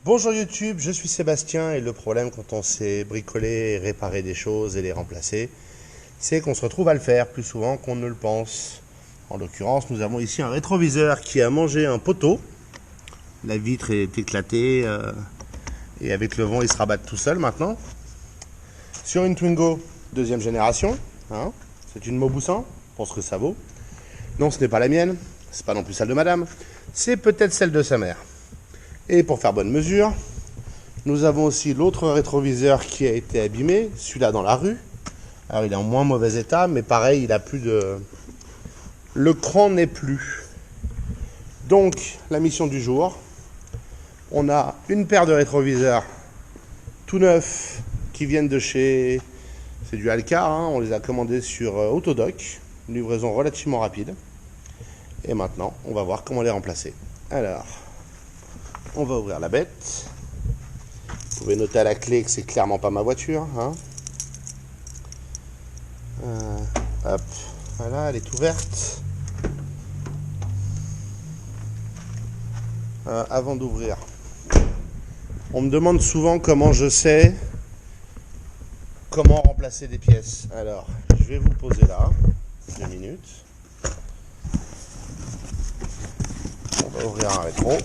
Bonjour YouTube, je suis Sébastien et le problème quand on sait bricoler et réparer des choses et les remplacer, c'est qu'on se retrouve à le faire plus souvent qu'on ne le pense. En l'occurrence, nous avons ici un rétroviseur qui a mangé un poteau. La vitre est éclatée et avec le vent il se rabatte tout seul maintenant. Sur une Twingo deuxième génération, hein, c'est une Mauboussin, pour ce que ça vaut. Non, ce n'est pas la mienne, c'est pas non plus celle de madame, c'est peut-être celle de sa mère. Et pour faire bonne mesure, nous avons aussi l'autre rétroviseur qui a été abîmé, celui-là dans la rue. Alors il est en moins mauvais état, mais pareil, il a plus de... Le cran n'est plus. Donc, la mission du jour, on a une paire de rétroviseurs tout neufs qui viennent de chez... C'est du Alcar, hein, on les a commandés sur Autodoc, une livraison relativement rapide. Et maintenant, on va voir comment les remplacer. Alors... On va ouvrir la bête. Vous pouvez noter à la clé que c'est clairement pas ma voiture. Hein. Hop, voilà, elle est ouverte. Avant d'ouvrir, on me demande souvent comment je sais comment remplacer des pièces. Alors, je vais vous poser là, 2 minutes. On va ouvrir un rétro.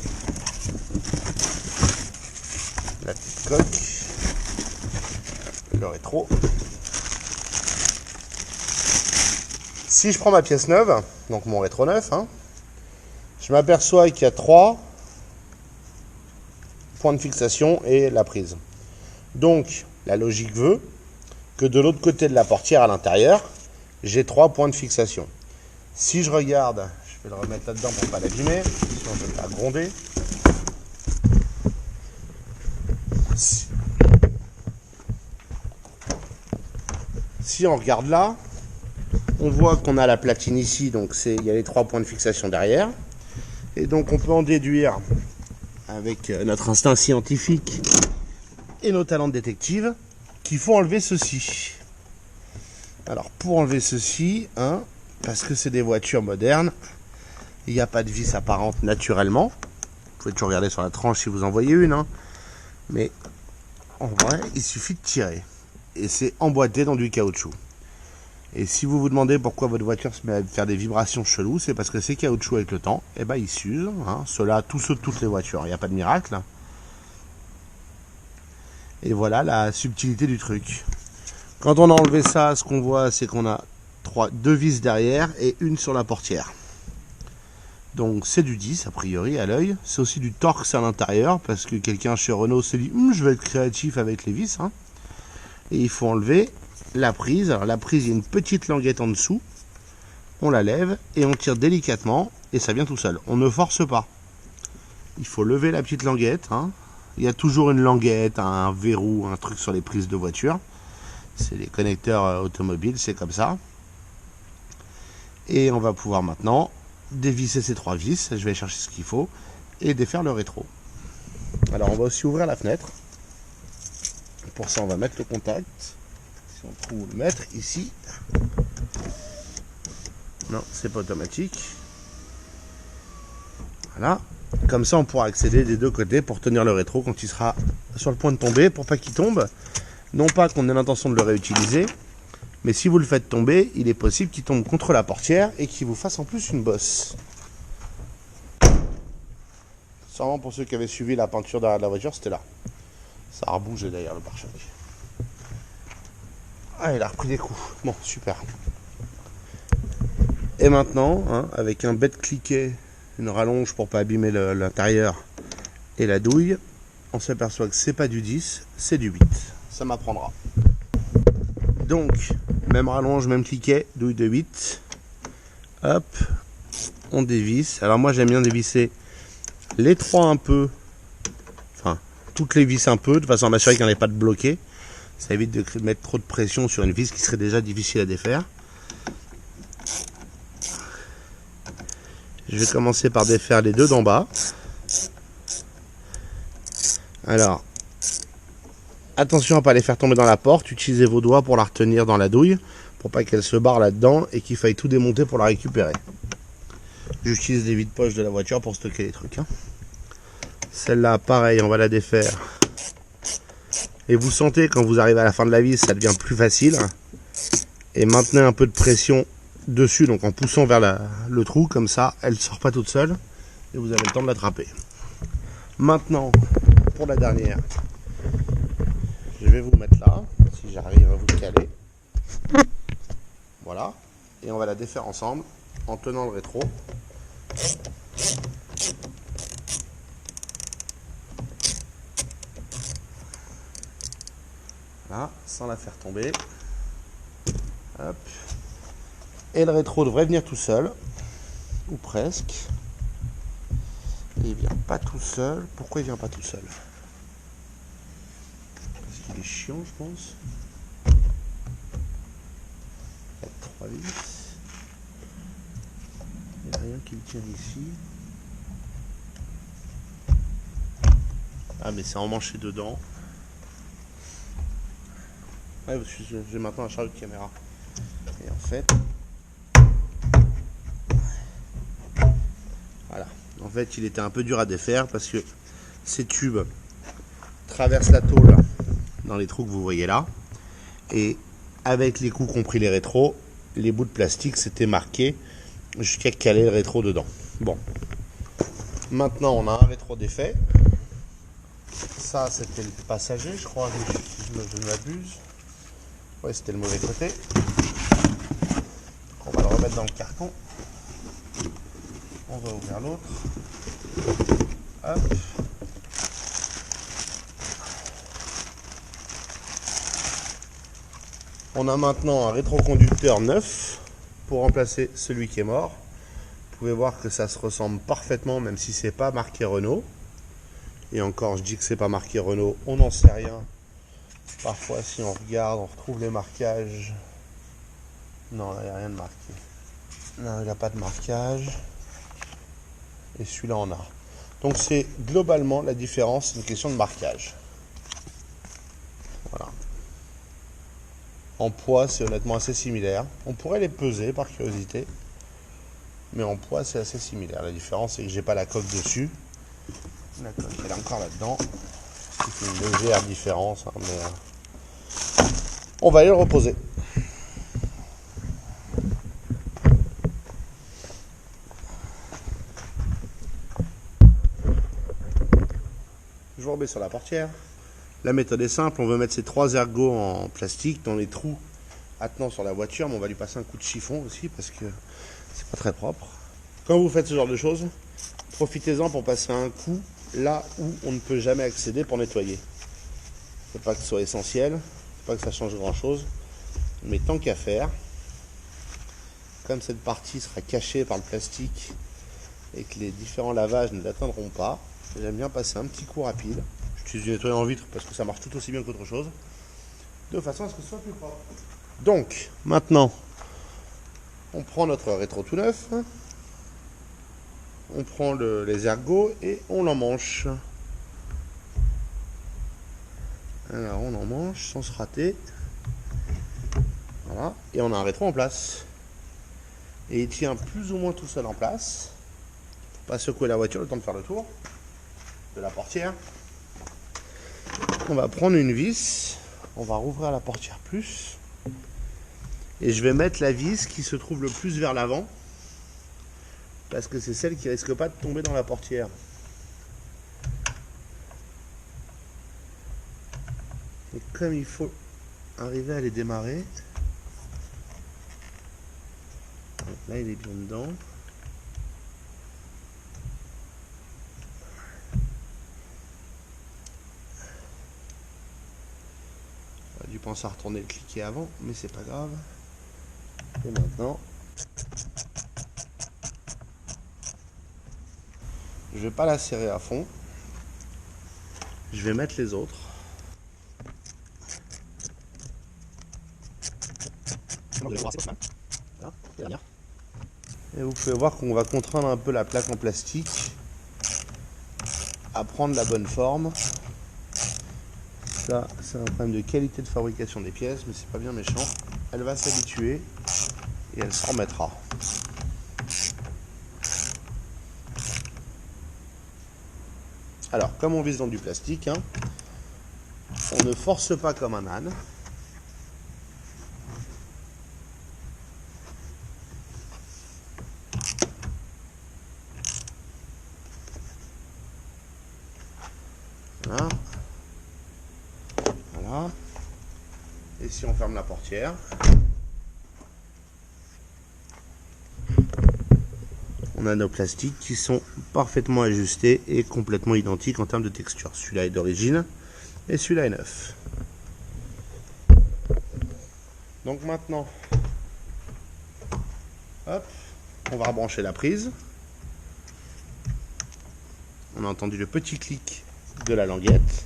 La petite coque, le rétro. Si je prends ma pièce neuve, donc mon rétro neuf, hein, je m'aperçois qu'il y a 3 points de fixation et la prise. Donc la logique veut que de l'autre côté de la portière à l'intérieur, j'ai 3 points de fixation. Si je regarde, je vais le remettre là-dedans pour ne pas l'abîmer, sinon je vais le faire gronder. Si on regarde là, on voit qu'on a la platine ici, donc il y a les 3 points de fixation derrière. Et donc on peut en déduire, avec notre instinct scientifique et nos talents de détective, qu'il faut enlever ceci. Alors pour enlever ceci, hein, parce que c'est des voitures modernes, il n'y a pas de vis apparente naturellement. Vous pouvez toujours regarder sur la tranche si vous en voyez une, hein. Mais en vrai, il suffit de tirer. Et c'est emboîté dans du caoutchouc. Et si vous vous demandez pourquoi votre voiture se met à faire des vibrations cheloues, c'est parce que ces caoutchoucs avec le temps, eh ben, ils s'usent. Hein. Ceux-là, tous ceux de toutes les voitures, il n'y a pas de miracle. Et voilà la subtilité du truc. Quand on a enlevé ça, ce qu'on voit, c'est qu'on a 2 vis derrière et une sur la portière. Donc c'est du 10 a priori à l'œil. C'est aussi du Torx à l'intérieur parce que quelqu'un chez Renault s'est dit je vais être créatif avec les vis. Hein. Et il faut enlever la prise. Alors la prise, il y a une petite languette en dessous. On la lève et on tire délicatement et ça vient tout seul. On ne force pas. Il faut lever la petite languette. Hein. Il y a toujours une languette, un verrou, un truc sur les prises de voiture. C'est les connecteurs automobiles, c'est comme ça. Et on va pouvoir maintenant dévisser ces 3 vis. Je vais chercher ce qu'il faut et défaire le rétro. Alors on va aussi ouvrir la fenêtre. Pour ça, on va mettre le contact. Si on trouve où le mettre, ici. Non, c'est pas automatique. Voilà. Comme ça, on pourra accéder des 2 côtés pour tenir le rétro quand il sera sur le point de tomber, pour pas qu'il tombe. Non pas qu'on ait l'intention de le réutiliser, mais si vous le faites tomber, il est possible qu'il tombe contre la portière et qu'il vous fasse en plus une bosse. Sûrement pour ceux qui avaient suivi la peinture derrière la voiture, c'était là. Ça a rebougé d'ailleurs le pare-choc. Ah, il a repris des coups. Bon, super. Et maintenant, hein, avec un bête cliquet, une rallonge pour pas abîmer l'intérieur et la douille, on s'aperçoit que c'est pas du 10, c'est du 8. Ça m'apprendra. Donc, même rallonge, même cliquet, douille de 8. Hop, on dévisse. Alors moi j'aime bien dévisser les 3 un peu. Toutes les vis un peu, de façon à m'assurer qu'il n'y en ait pas de bloqué. Ça évite de mettre trop de pression sur une vis qui serait déjà difficile à défaire. Je vais commencer par défaire les 2 d'en bas. Alors, attention à ne pas les faire tomber dans la porte. Utilisez vos doigts pour la retenir dans la douille, pour pas qu'elle se barre là-dedans et qu'il faille tout démonter pour la récupérer. J'utilise les vides-poches de la voiture pour stocker les trucs. Hein. Celle-là, pareil, on va la défaire. Et vous sentez, quand vous arrivez à la fin de la vis, ça devient plus facile. Et maintenez un peu de pression dessus, donc en poussant vers le trou, comme ça, elle ne sort pas toute seule. Et vous avez le temps de l'attraper. Maintenant, pour la dernière, je vais vous mettre là, si j'arrive à vous caler. Voilà. Et on va la défaire ensemble, en tenant le rétro. Là, sans la faire tomber. Hop. Et le rétro devrait venir tout seul, ou presque. Et il vient pas tout seul. Pourquoi il vient pas tout seul? Parce qu'il est chiant, je pense. Il y a 3 vis. Il n'y a rien qui le tient ici. Ah, mais c'est emmanché dedans. Ouais, j'ai maintenant un charge de caméra. Et en fait, voilà. En fait, il était un peu dur à défaire parce que ces tubes traversent la tôle dans les trous que vous voyez là. Et avec les coups qu'ont pris les rétros, les bouts de plastique s'étaient marqués jusqu'à caler le rétro dedans. Bon. Maintenant, on a un rétro défait. Ça, c'était le passager, je crois, si je ne m'abuse. Ouais, c'était le mauvais côté. On va le remettre dans le carton. On va ouvrir l'autre. Hop. On a maintenant un rétroconducteur neuf pour remplacer celui qui est mort. Vous pouvez voir que ça se ressemble parfaitement, même si c'est pas marqué Renault. Et encore, je dis que c'est pas marqué Renault, on n'en sait rien. Parfois, si on regarde, on retrouve les marquages. Non, il n'y a rien de marqué. Non, il n'a pas de marquage. Et celui-là en a. Donc c'est globalement la différence, c'est une question de marquage. Voilà. En poids, c'est honnêtement assez similaire. On pourrait les peser par curiosité. Mais en poids, c'est assez similaire. La différence, c'est que j'ai pas la coque dessus. La coque, elle est encore là-dedans. C'est une légère différence, hein, mais on va aller le reposer. Je vous remets sur la portière. La méthode est simple, on veut mettre ces 3 ergots en plastique dans les trous attenant sur la voiture, mais on va lui passer un coup de chiffon aussi parce que c'est pas très propre. Quand vous faites ce genre de choses, profitez-en pour passer un coup là où on ne peut jamais accéder pour nettoyer. C'est pas que ce soit essentiel, c'est pas que ça change grand chose, mais tant qu'à faire, comme cette partie sera cachée par le plastique et que les différents lavages ne l'atteindront pas, j'aime bien passer un petit coup rapide. J'utilise du nettoyant en vitre parce que ça marche tout aussi bien qu'autre chose, de façon à ce que ce soit plus propre. Donc, maintenant, on prend notre rétro tout neuf, on prend les ergots et on l'emmanche. Alors, on emmanche sans se rater. Voilà, et on a un rétro en place. Et il tient plus ou moins tout seul en place. Pas secouer la voiture le temps de faire le tour de la portière. On va prendre une vis, on va rouvrir la portière plus. Et je vais mettre la vis qui se trouve le plus vers l'avant. Parce que c'est celle qui risque pas de tomber dans la portière. Et comme il faut arriver à les démarrer. Donc là il est bien dedans. J'aurais dû penser à retourner le cliquer avant, mais c'est pas grave. Et maintenant, je vais pas la serrer à fond. Je vais mettre les autres. Et vous pouvez voir qu'on va contraindre un peu la plaque en plastique à prendre la bonne forme. Ça, c'est un problème de qualité de fabrication des pièces, mais c'est pas bien méchant. Elle va s'habituer et elle s'en remettra. Alors, comme on vise dans du plastique, hein, on ne force pas comme un âne. Voilà. Voilà. Et si on ferme la portière, on a nos plastiques qui sont parfaitement ajustés et complètement identiques en termes de texture. Celui-là est d'origine et celui-là est neuf. Donc maintenant, hop, on va rebrancher la prise. On a entendu le petit clic de la languette.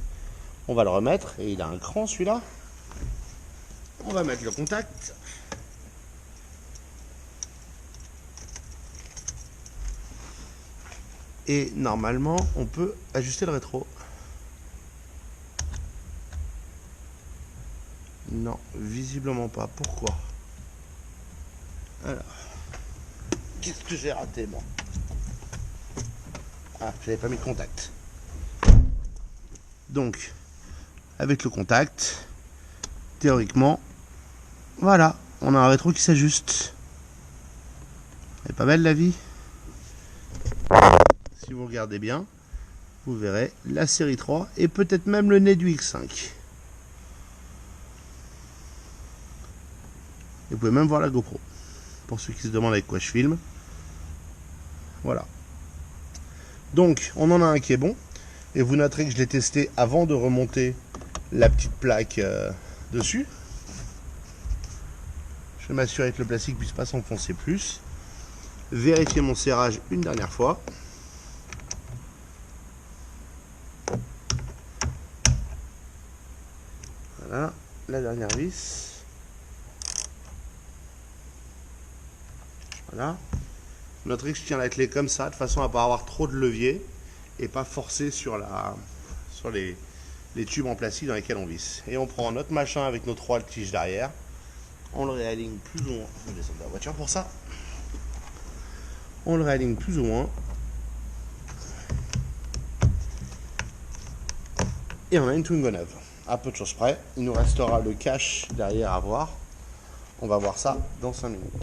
On va le remettre et il a un cran celui-là. On va mettre le contact. Et normalement, on peut ajuster le rétro. Non, visiblement pas. Pourquoi? Alors, qu'est-ce que j'ai raté, moi? Ah, j'avais pas mis de contact. Donc, avec le contact, théoriquement, voilà, on a un rétro qui s'ajuste. Elle est pas belle la vie? Si vous regardez bien, vous verrez la série 3 et peut-être même le nez du X5. Et vous pouvez même voir la GoPro, pour ceux qui se demandent avec quoi je filme. Voilà. Donc, on en a un qui est bon. Et vous noterez que je l'ai testé avant de remonter la petite plaque dessus. Je vais m'assurer que le plastique ne puisse pas s'enfoncer plus. Vérifier mon serrage une dernière fois. Voilà, la dernière vis. Voilà. Noterez que je tiens la clé comme ça, de façon à ne pas avoir trop de levier et pas forcer sur les tubes en plastique dans lesquels on visse. Et on prend notre machin avec nos 3 tiges derrière. On le réaligne plus ou moins. Je vais descendre de la voiture pour ça. On le réaligne plus ou moins. Et on a une Twingo neuve. À peu de choses près. Il nous restera le cache derrière à voir. On va voir ça dans 5 minutes.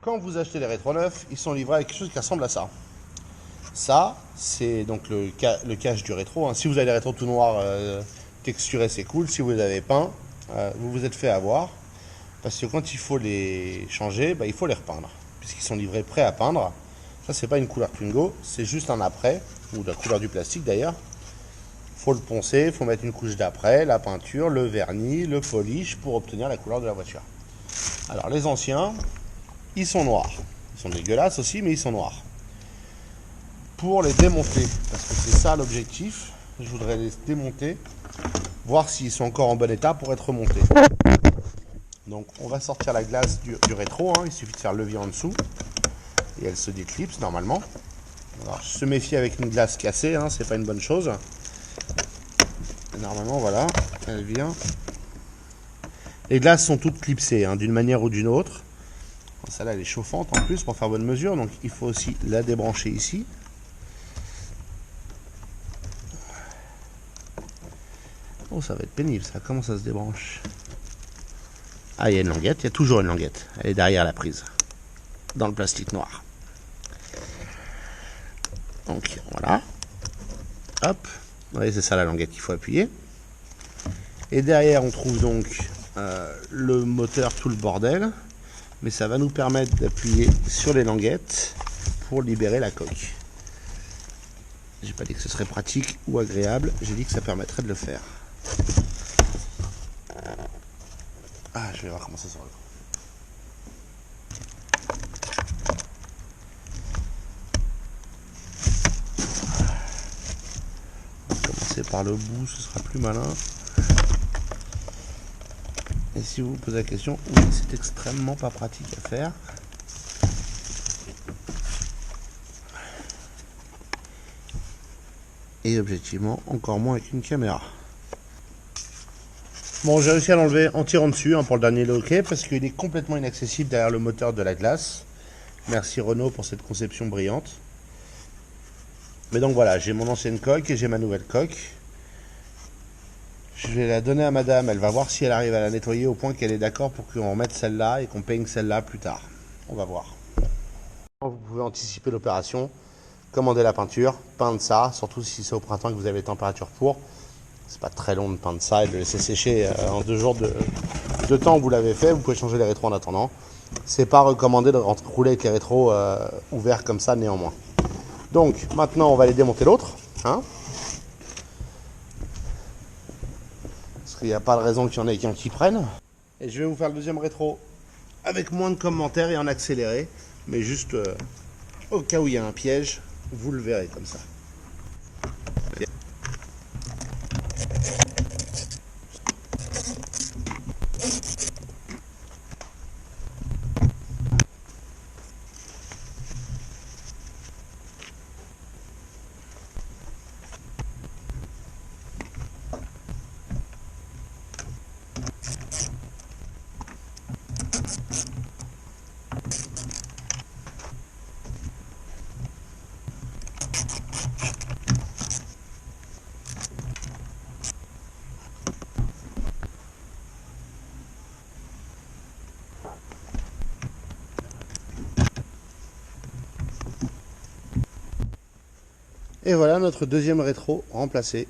Quand vous achetez les rétros neufs, ils sont livrés avec quelque chose qui ressemble à ça. Ça, c'est donc le cache du rétro. Hein. Si vous avez les rétros tout noirs texturés, c'est cool. Si vous les avez peints, vous vous êtes fait avoir. Parce que quand il faut les changer, bah, il faut les repeindre. Puisqu'ils sont livrés prêts à peindre. Ça, c'est pas une couleur Twingo, c'est juste un après, ou la couleur du plastique d'ailleurs. Il faut le poncer, il faut mettre une couche d'après, la peinture, le vernis, le polish pour obtenir la couleur de la voiture. Alors les anciens, ils sont noirs. Ils sont dégueulasses aussi, mais ils sont noirs. Pour les démonter, parce que c'est ça l'objectif, je voudrais les démonter, voir s'ils sont encore en bon état pour être remontés. Donc on va sortir la glace du rétro, hein. Il suffit de faire le levier en dessous et elle se déclipse normalement. Alors se méfier avec une glace cassée, hein, c'est pas une bonne chose. Et normalement voilà, elle vient. Les glaces sont toutes clipsées, hein, d'une manière ou d'une autre. Celle-là elle est chauffante en plus pour faire bonne mesure, donc il faut aussi la débrancher ici. Oh, ça va être pénible ça, comment ça se débranche? Ah, il y a une languette, il y a toujours une languette. Elle est derrière la prise, dans le plastique noir. Donc voilà. Hop. Vous voyez, c'est ça la languette qu'il faut appuyer. Et derrière, on trouve donc le moteur, tout le bordel. Mais ça va nous permettre d'appuyer sur les languettes pour libérer la coque. J'ai pas dit que ce serait pratique ou agréable, j'ai dit que ça permettrait de le faire. Ah, je vais voir comment ça sort. On va commencer par le bout, ce sera plus malin. Et si vous vous posez la question, oui, c'est extrêmement pas pratique à faire. Et objectivement, encore moins avec une caméra. Bon, j'ai réussi à l'enlever en tirant dessus, hein, pour le dernier loquet, parce qu'il est complètement inaccessible derrière le moteur de la glace. Merci Renault pour cette conception brillante. Mais donc voilà, j'ai mon ancienne coque et j'ai ma nouvelle coque. Je vais la donner à madame, elle va voir si elle arrive à la nettoyer au point qu'elle est d'accord pour qu'on remette celle-là et qu'on peigne celle-là plus tard. On va voir. Vous pouvez anticiper l'opération, commander la peinture, peindre ça, surtout si c'est au printemps que vous avez température pour. C'est pas très long de peindre ça et de le laisser sécher en 2 jours de temps où vous l'avez fait. Vous pouvez changer les rétros en attendant. C'est pas recommandé de rouler avec les rétros ouverts comme ça néanmoins. Donc maintenant on va aller démonter l'autre. Hein, parce qu'il n'y a pas de raison qu'il y en ait qu'un qui prenne. Et je vais vous faire le deuxième rétro avec moins de commentaires et en accéléré. Mais juste au cas où il y a un piège, vous le verrez comme ça. Et voilà notre deuxième rétro remplacé.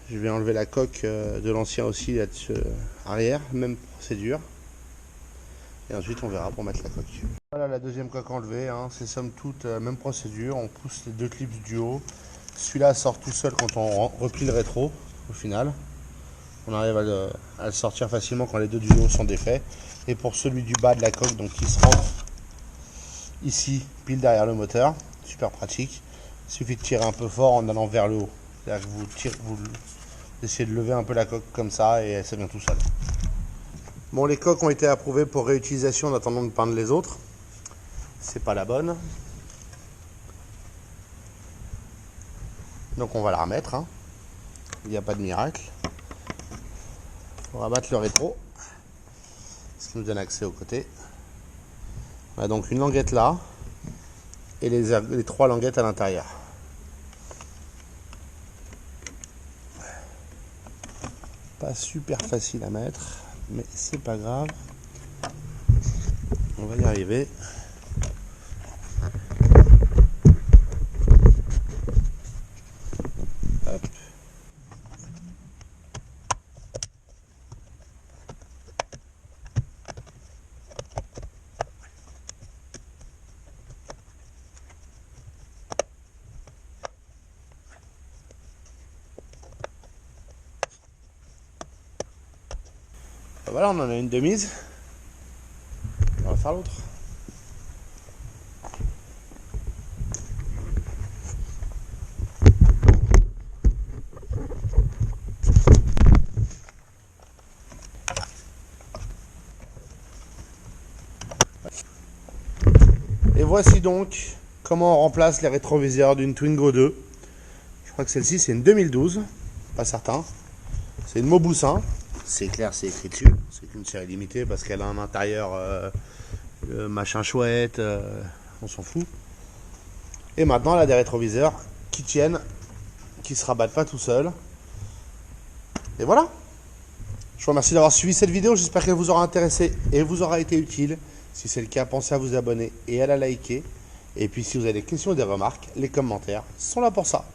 Je vais enlever la coque de l'ancien aussi là-dessus arrière, même procédure. Et ensuite on verra pour mettre la coque. Voilà la deuxième coque enlevée, hein. C'est somme toute même procédure. On pousse les 2 clips du haut. Celui-là sort tout seul quand on replie le rétro au final. On arrive à le sortir facilement quand les 2 du haut sont défaits. Et pour celui du bas de la coque, donc qui se rentre ici, pile derrière le moteur, super pratique. Il suffit de tirer un peu fort en allant vers le haut. C'est-à-dire que vous essayez de lever un peu la coque comme ça et ça vient tout seul. Bon, les coques ont été approuvées pour réutilisation en attendant de peindre les autres. C'est pas la bonne. Donc on va la remettre. Hein. Il n'y a pas de miracle. Il faut rabattre le rétro. Ce qui nous donne accès au côté. On a donc une languette là. Et les 3 languettes à l'intérieur. Pas super facile à mettre, mais c'est pas grave. On va y arriver. Hop. Voilà, on en a une de mise. On va faire l'autre. Et voici donc comment on remplace les rétroviseurs d'une Twingo 2. Je crois que celle-ci c'est une 2012, pas certain. C'est une Mauboussin. C'est clair, c'est écrit dessus. C'est une série limitée parce qu'elle a un intérieur machin chouette. On s'en fout. Et maintenant, elle a des rétroviseurs qui tiennent, qui se rabattent pas tout seuls. Et voilà. Je vous remercie d'avoir suivi cette vidéo. J'espère qu'elle vous aura intéressé et vous aura été utile. Si c'est le cas, pensez à vous abonner et à la liker. Et puis, si vous avez des questions ou des remarques, les commentaires sont là pour ça.